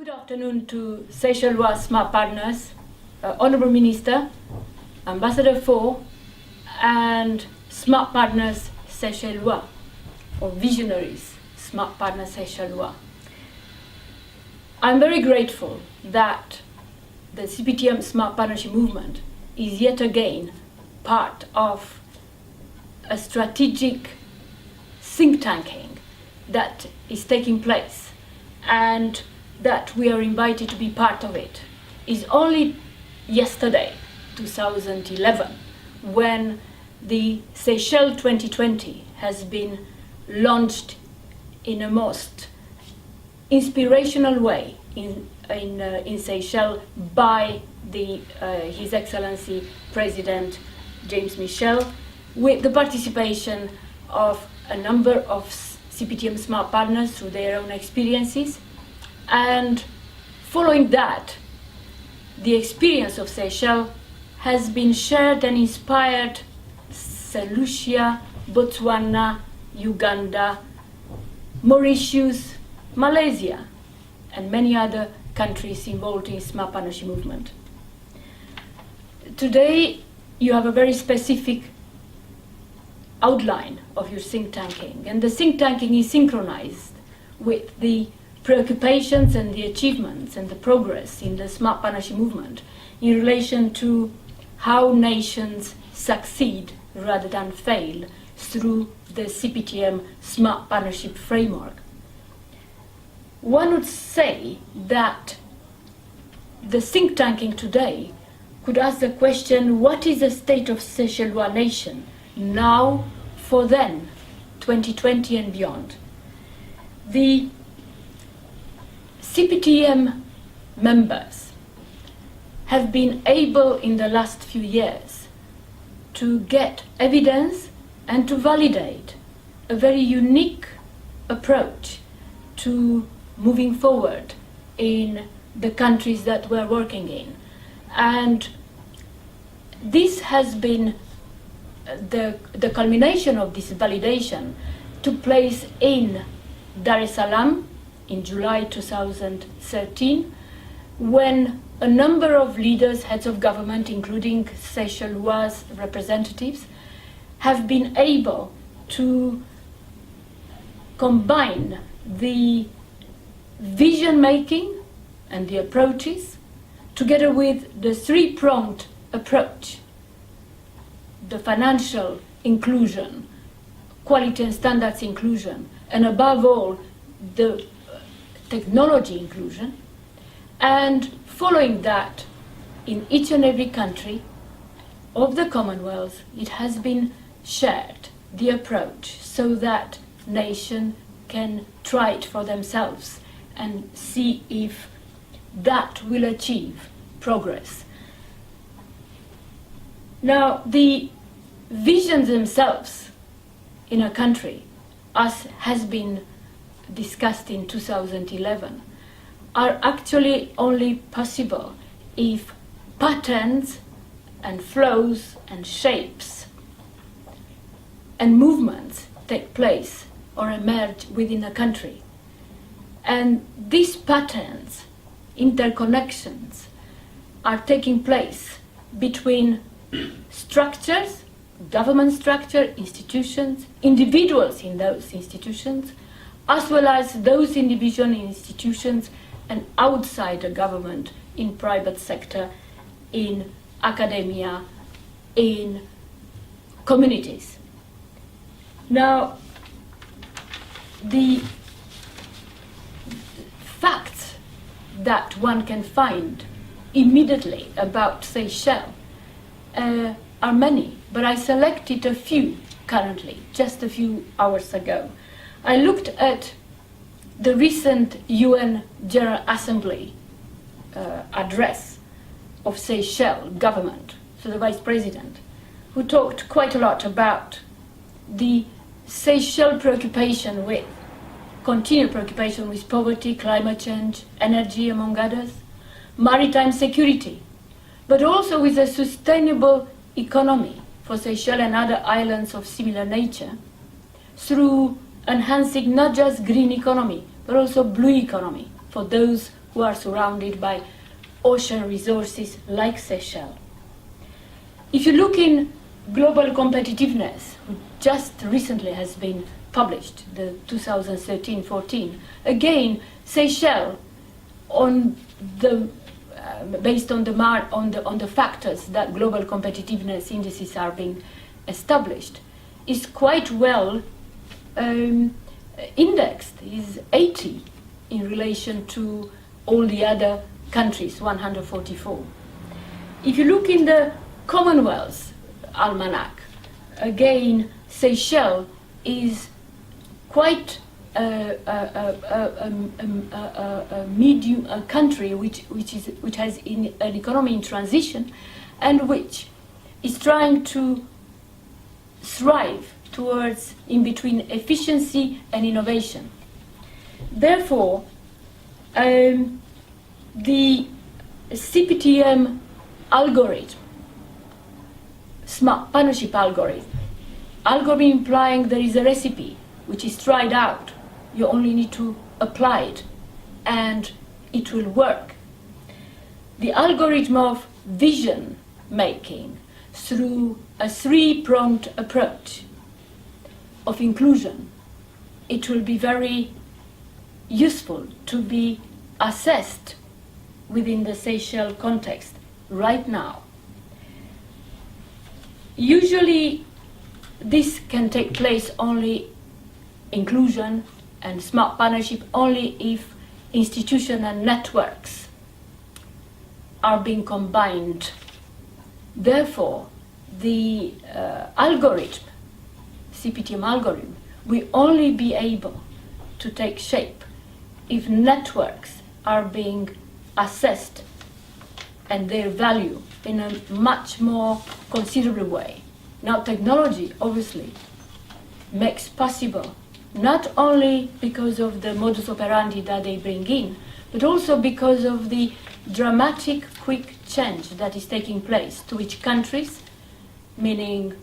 Good afternoon to Seychelles Smart Partners, Honourable Minister, Ambassador for, and Smart Partners Seychelles, or Visionaries Smart Partners Seychelles. I'm very grateful that the CPTM Smart Partnership Movement is yet again part of a strategic think tanking that is taking place, and that we are invited to be part of it. Is only yesterday, 2011, when the Seychelles 2020 has been launched in a most inspirational way in Seychelles by His Excellency President James Michel, with the participation of a number of CPTM Smart Partners through their own experiences. And following that, the experience of Seychelles has been shared and inspired St. Lucia, Botswana, Uganda, Mauritius, Malaysia, and many other countries involved in Smart Partnership Movement. Today, you have a very specific outline of your think tanking, and the think tanking is synchronized with the preoccupations and the achievements and the progress in the Smart Partnership Movement in relation to how nations succeed rather than fail through the CPTM Smart Partnership Framework. One would say that the think tanking today could ask the question, what is the state of Seychelles nation now for then, 2020 and beyond? The CPTM members have been able in the last few years to get evidence and to validate a very unique approach to moving forward in the countries that we're working in. And this has been the culmination of this validation took place in Dar es Salaam in July 2013, when a number of leaders, heads of government, including Seychelles representatives, have been able to combine the vision making and the approaches together with the three-pronged approach: the financial inclusion, quality and standards inclusion, and above all, the technology inclusion. And following that, in each and every country of the Commonwealth, it has been shared, the approach, so that nations can try it for themselves and see if that will achieve progress. Now, the visions themselves in a country, as has been discussed in 2011, are actually only possible if patterns and flows and shapes and movements take place or emerge within a country. And these patterns, interconnections, are taking place between structures, government structure, institutions, individuals in those institutions, as well as those individual institutions and outside the government, in private sector, in academia, in communities. Now, the facts that one can find immediately about Seychelles are many, but I selected a few currently, just a few hours ago. I looked at the recent UN General Assembly address of Seychelles government, so the Vice President, who talked quite a lot about the Seychelles preoccupation with, continued preoccupation with poverty, climate change, energy, among others, maritime security, but also with a sustainable economy for Seychelles and other islands of similar nature, through enhancing not just green economy, but also blue economy for those who are surrounded by ocean resources like Seychelles. If you look in Global Competitiveness, which just recently has been published, the 2013-14, again, Seychelles, based on the factors that global competitiveness indices are being established, is quite well indexed, is 80 in relation to all the other countries, 144. If you look in the Commonwealth Almanac, again, Seychelles is quite a medium country which has an economy in transition and which is trying to thrive towards in between efficiency and innovation. Therefore, the CPTM algorithm, smart partnership algorithm implying there is a recipe which is tried out, you only need to apply it and it will work. The algorithm of vision making through a three-pronged approach of inclusion, it will be very useful to be assessed within the Seychelles context right now. Usually this can take place only, inclusion and smart partnership, only if institutions and networks are being combined. Therefore, the algorithm, CPTM algorithm, will only be able to take shape if networks are being assessed and their value in a much more considerable way. Now, technology obviously makes possible not only because of the modus operandi that they bring in, but also because of the dramatic, quick change that is taking place to which countries, meaning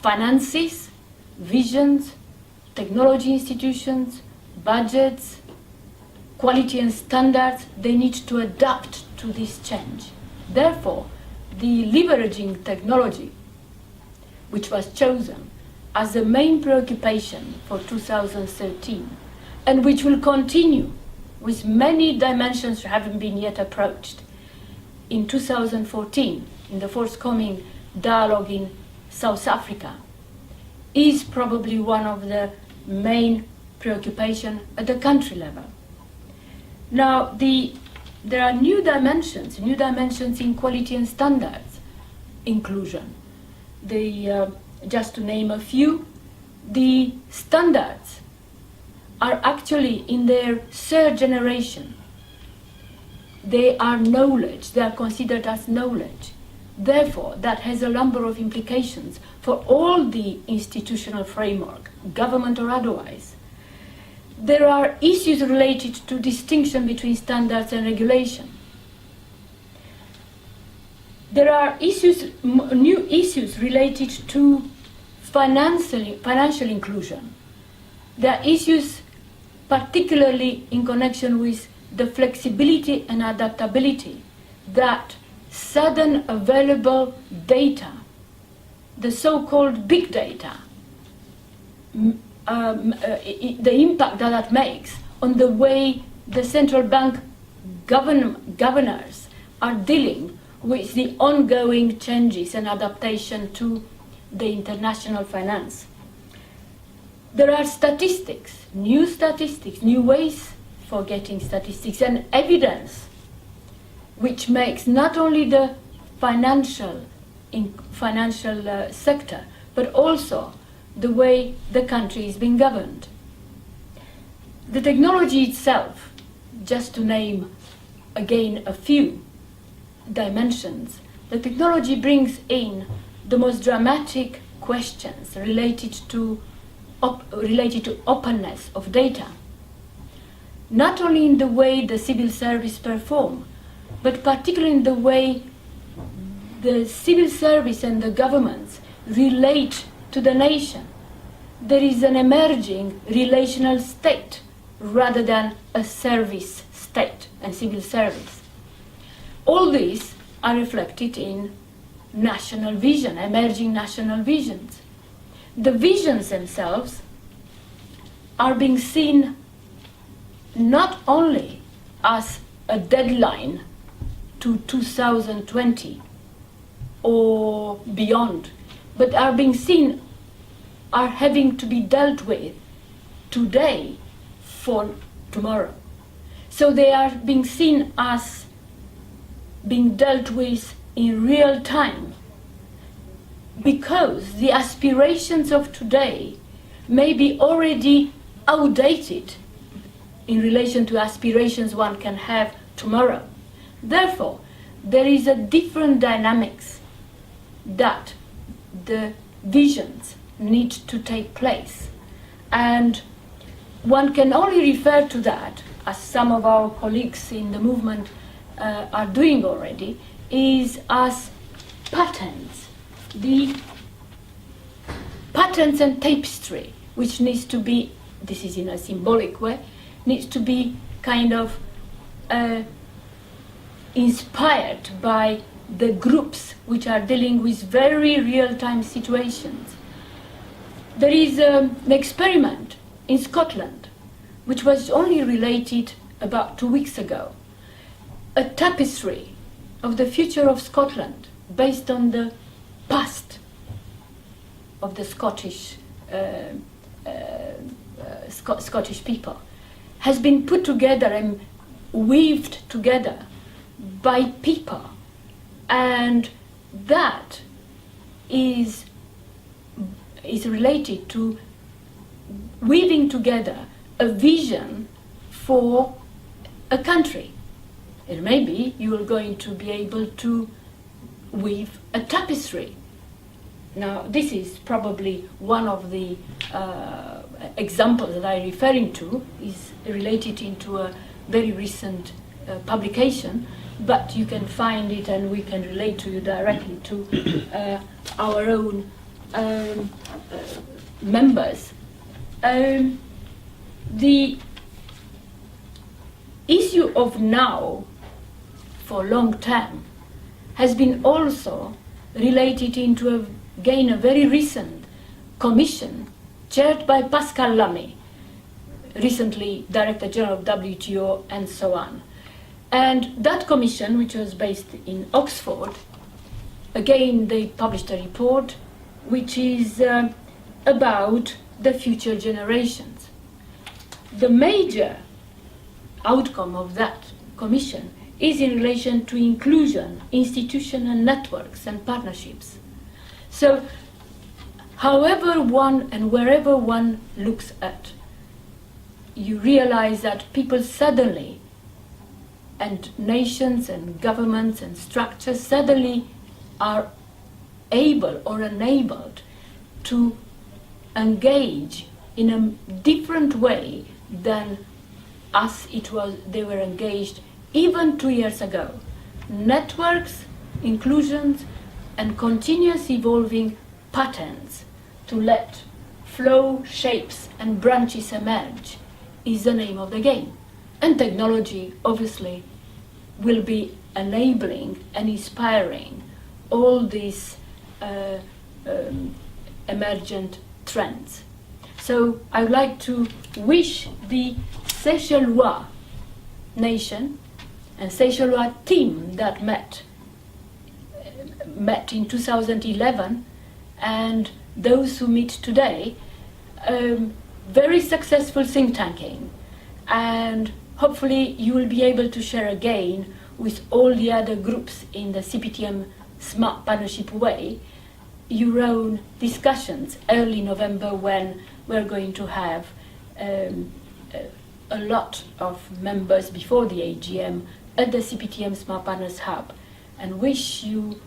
finances, visions, technology institutions, budgets, quality and standards, they need to adapt to this change. Therefore, the leveraging technology, which was chosen as the main preoccupation for 2013, and which will continue with many dimensions haven't been yet approached. In 2014, in the forthcoming dialogue in South Africa, is probably one of the main preoccupations at the country level. Now, there are new dimensions in quality and standards inclusion. Just to name a few, the standards are actually in their third generation. They are knowledge, they are considered as knowledge. Therefore, that has a number of implications for all the institutional framework, government or otherwise. There are issues related to distinction between standards and regulation. There are new issues related to financial inclusion. There are issues particularly in connection with the flexibility and adaptability that sudden available data, the so-called big data, the impact that makes on the way the central bank governors are dealing with the ongoing changes and adaptation to the international finance. There are statistics, new ways for getting statistics and evidence, which makes not only the financial sector, but also the way the country is being governed. The technology itself, just to name again a few dimensions, the technology brings in the most dramatic questions related to openness of data, not only in the way the civil service perform, but particularly in the way the civil service and the governments relate to the nation. There is an emerging relational state rather than a service state and civil service. All these are reflected in national vision, emerging national visions. The visions themselves are being seen not only as a deadline to 2020 or beyond, but are being seen, are having to be dealt with today for tomorrow. So they are being seen as being dealt with in real time, because the aspirations of today may be already outdated in relation to aspirations one can have tomorrow. Therefore, there is a different dynamics that the visions need to take place. And one can only refer to that, as some of our colleagues in the movement are doing already, is as patterns. The patterns and tapestry, which needs to be, this is in a symbolic way, needs to be kind of inspired by the groups which are dealing with very real-time situations. There is an experiment in Scotland, which was only related about 2 weeks ago, a tapestry of the future of Scotland based on the past of the Scottish people, has been put together and weaved together by people, and that is related to weaving together a vision for a country. It may be you are going to be able to weave a tapestry. Now, this is probably one of the examples that I'm referring to, is related into a very recent publication, but you can find it and we can relate to you directly to our own members. The issue of now for long term has been also related into again a very recent commission chaired by Pascal Lamy, recently Director General of WTO and so on. And that commission, which was based in Oxford, again they published a report which is about the future generations. The major outcome of that commission is in relation to inclusion, institutional networks and partnerships. So, however one and wherever one looks at, you realize that people suddenly, and nations and governments and structures suddenly are able or enabled to engage in a different way than as they were engaged even 2 years ago. Networks, inclusions, and continuous evolving patterns to let flow, shapes, and branches emerge is the name of the game. And technology, obviously, will be enabling and inspiring all these emergent trends. So I would like to wish the Seychelles nation and Seychelles team that met in 2011 and those who meet today, very successful think tanking, and hopefully you will be able to share again with all the other groups in the CPTM Smart Partnership Way your own discussions early November, when we're going to have a lot of members before the AGM at the CPTM Smart Partners Hub, and wish you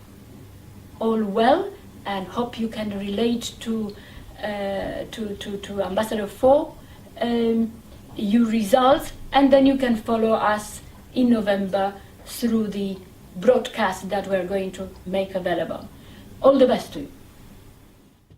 all well and hope you can relate to Ambassador 4 your results, and then you can follow us in November through the broadcast that we're going to make available. All the best to you.